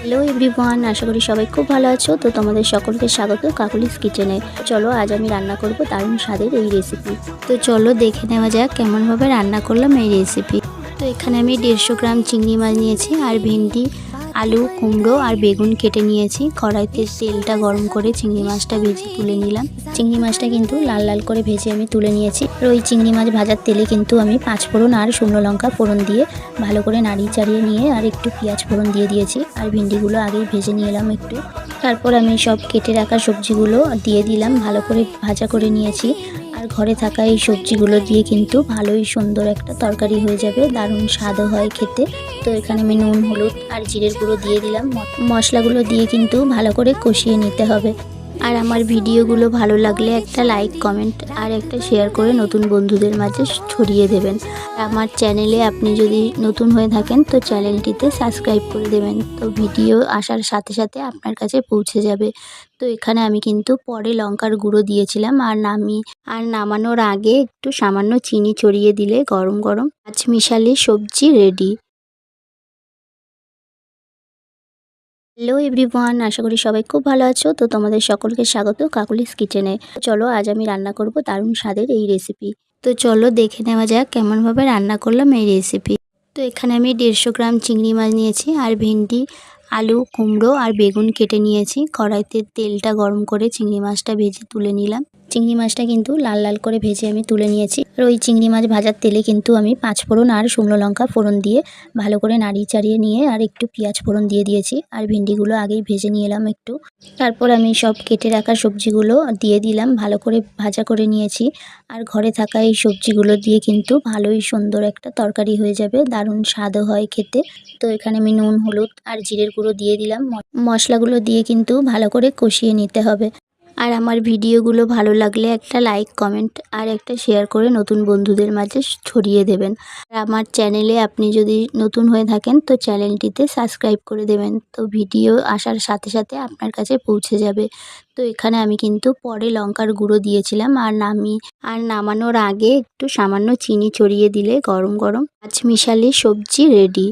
Hello everyone, আশা করি সবাই খুব ভালো আছো। তো তোমাদের সকলকে স্বাগত কাকুলিস কিচেনে। চলো আজ আমি রান্না করব দারুণ স্বাদের এই রেসিপি। তো চলো দেখে নেওয়া যাক কেমনভাবে রান্না করলাম এই রেসিপি। তো এখানে আমি 150 গ্রাম চিংড়ি মাছ নিয়েছি, আর ভেন্ডি, আলু, কুমড়ো আর বেগুন কেটে নিয়েছি। কড়াইতে তেলটা গরম করে চিংড়ি মাছটা ভেজে তুলে নিলাম। চিংড়ি মাছটা কিন্তু লাল লাল করে ভেজে আমি তুলে নিয়েছি। আর ওই চিংড়ি মাছ ভাজার তেলে কিন্তু আমি 5 ফোড়ন আর শুকনো লঙ্কা ফোড়ন দিয়ে ভালো করে নাড়িয়ে চাড়িয়ে নিয়ে আর একটু পেঁয়াজ ফোড়ন দিয়ে দিয়েছি। আর ভেন্ডিগুলো আগেই ভেজে নিয়ে এলাম একটু। তারপর আমি সব কেটে রাখা সবজিগুলো দিয়ে দিলাম, ভালো করে ভাজা করে নিয়েছি। আর ঘরে থাকা এই সবজিগুলো দিয়ে কিন্তু ভালোই সুন্দর একটা তরকারি হয়ে যাবে, দারুণ স্বাদও হয় খেতে। তো এখানে আমি নুন, হলুদ আর জিরের গুঁড়ো দিয়ে দিলাম। মশলাগুলো দিয়ে কিন্তু ভালো করে কষিয়ে নিতে হবে। আর আমার ভিডিওগুলো ভালো লাগলে একটা লাইক, কমেন্ট আর একটা শেয়ার করে নতুন বন্ধুদের মাঝে ছড়িয়ে দেবেন। আমার চ্যানেলে আপনি যদি নতুন হয়ে থাকেন তো চ্যানেলটিতে সাবস্ক্রাইব করে দেবেন, তো ভিডিও আসার সাথে সাথে আপনার কাছে পৌঁছে যাবে। তো এখানে আমি কিন্তু পরে লঙ্কার গুঁড়ো দিয়েছিলাম। আর নামানোর আগে একটু সামান্য চিনি ছড়িয়ে দিলে গরম গরম পাঁচমিশালি সবজি রেডি। হ্যালো এভরিওয়ান, আশা করি সবাই খুব ভালো আছো। তো তোমাদের সকলকে স্বাগত কাকুলিস কিচেনে। চলো আজ আমি রান্না করব দারুণ স্বাদের এই রেসিপি। তো চলো দেখে নেওয়া যাক কেমনভাবে রান্না করলাম এই রেসিপি। তো এখানে আমি 150 গ্রাম চিংড়ি মাছ নিয়েছি, আর ভেন্ডি, আলু, কুমড়ো আর বেগুন কেটে নিয়েছি। কড়াইতে তেলটা গরম করে চিংড়ি মাছটা ভেজে তুলে নিলাম। চিংড়ি মাছটা কিন্তু লাল লাল করে ভেজে আমি তুলে নিয়েছি। আর ওই চিংড়ি মাছ ভাজার তেলে কিন্তু আমি 5 ফোড়ন আর শুকনো লঙ্কা ফোড়ন দিয়ে ভালো করে নাড়িয়ে চাড়িয়ে নিয়ে আর একটু পেঁয়াজ ফোড়ন দিয়ে দিয়েছি। আর ভেন্ডিগুলো আগেই ভেজে নিয়ে এলাম একটু। তারপর আমি সব কেটে রাখা সবজিগুলো দিয়ে দিলাম, ভালো করে ভাজা করে নিয়েছি। আর ঘরে থাকা এই সবজিগুলো দিয়ে কিন্তু ভালোই সুন্দর একটা তরকারি হয়ে যাবে, দারুণ স্বাদও হয় খেতে। তো এখানে আমি নুন, হলুদ আর জিরের গুঁড়ো দিয়ে দিলাম। মশলাগুলো দিয়ে কিন্তু ভালো করে কষিয়ে নিতে হবে। আর আমার ভিডিওগুলো ভালো লাগলে একটা লাইক, কমেন্ট আর একটা শেয়ার করে নতুন বন্ধুদের মাঝে ছড়িয়ে দেবেন। আর আমার চ্যানেলে আপনি যদি নতুন হয়ে থাকেন তো চ্যানেলটিতে সাবস্ক্রাইব করে দেবেন, তো ভিডিও আসার সাথে সাথে আপনার কাছে পৌঁছে যাবে। তো এখানে আমি কিন্তু পরে লঙ্কার গুঁড়ো দিয়েছিলাম। আর নামানোর আগে একটু সামান্য চিনি ছড়িয়ে দিলে গরম গরম পাঁচমিশালি সবজি রেডি।